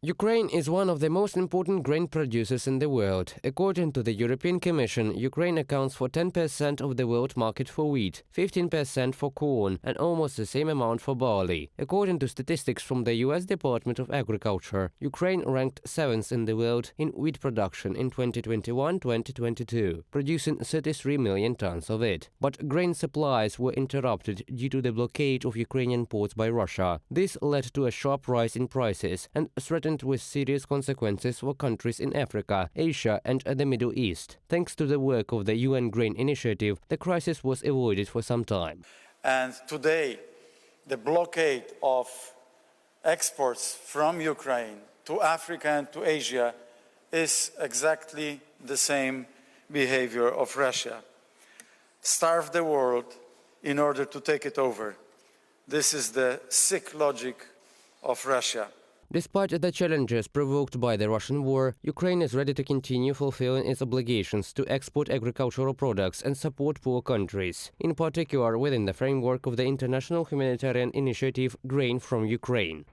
Ukraine is one of the most important grain producers in the world. According to the European Commission, Ukraine accounts for 10% of the world market for wheat, 15% for corn, and almost the same amount for barley. According to statistics from the US Department of Agriculture, Ukraine ranked 7th in the world in wheat production in 2021-2022, producing 33 million tons of it. But grain supplies were interrupted due to the blockade of Ukrainian ports by Russia. This led to a sharp rise in prices and threatened with serious consequences for countries in Africa, Asia and the Middle East. Thanks to the work of the UN Grain Initiative, the crisis was avoided for some time. And today, the blockade of exports from Ukraine to Africa and to Asia is exactly the same behavior of Russia. Starve the world in order to take it over. This is the sick logic of Russia. Despite the challenges provoked by the Russian war, Ukraine is ready to continue fulfilling its obligations to export agricultural products and support poor countries, in particular within the framework of the international humanitarian initiative Grain from Ukraine.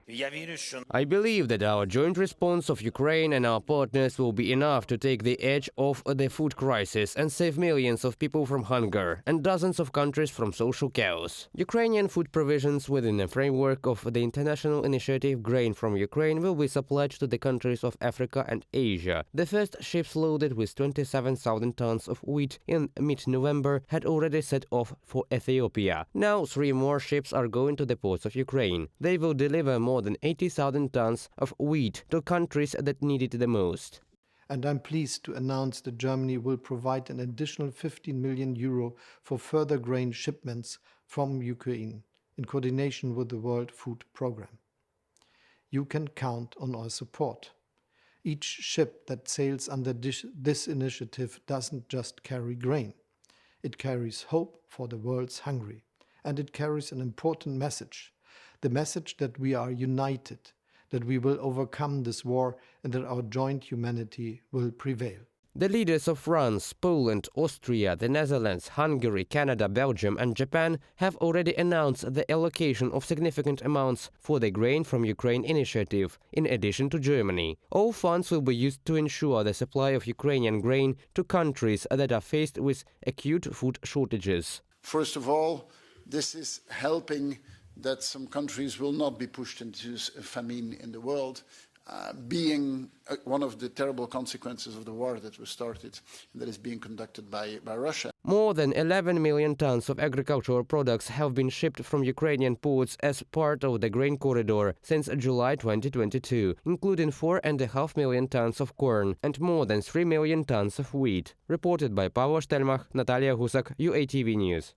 I believe that our joint response of Ukraine and our partners will be enough to take the edge off the food crisis and save millions of people from hunger and dozens of countries from social chaos. Ukrainian food provisions within the framework of the international initiative Grain from Ukraine will be supplied to the countries of Africa and Asia. The first ships loaded with 27,000 tons of wheat in mid-November had already set off for Ethiopia. Now 3 more ships are going to the ports of Ukraine. They will deliver more than 80,000 tons of wheat to countries that need it the most. And I'm pleased to announce that Germany will provide an additional 15 million euro for further grain shipments from Ukraine in coordination with the World Food Programme. You can count on our support. Each ship that sails under this initiative doesn't just carry grain. It carries hope for the world's hungry. And it carries an important message. The message that we are united, that we will overcome this war and that our joint humanity will prevail. The leaders of France, Poland, Austria, the Netherlands, Hungary, Canada, Belgium and Japan have already announced the allocation of significant amounts for the Grain from Ukraine initiative, in addition to Germany. All funds will be used to ensure the supply of Ukrainian grain to countries that are faced with acute food shortages. First of all, this is helping that some countries will not be pushed into famine in the world. Being one of the terrible consequences of the war that was started and that is being conducted by Russia. More than 11 million tons of agricultural products have been shipped from Ukrainian ports as part of the grain corridor since July 2022, including 4.5 million tons of corn and more than 3 million tons of wheat. Reported by Paweł Stelmach, Natalia Husak, UATV News.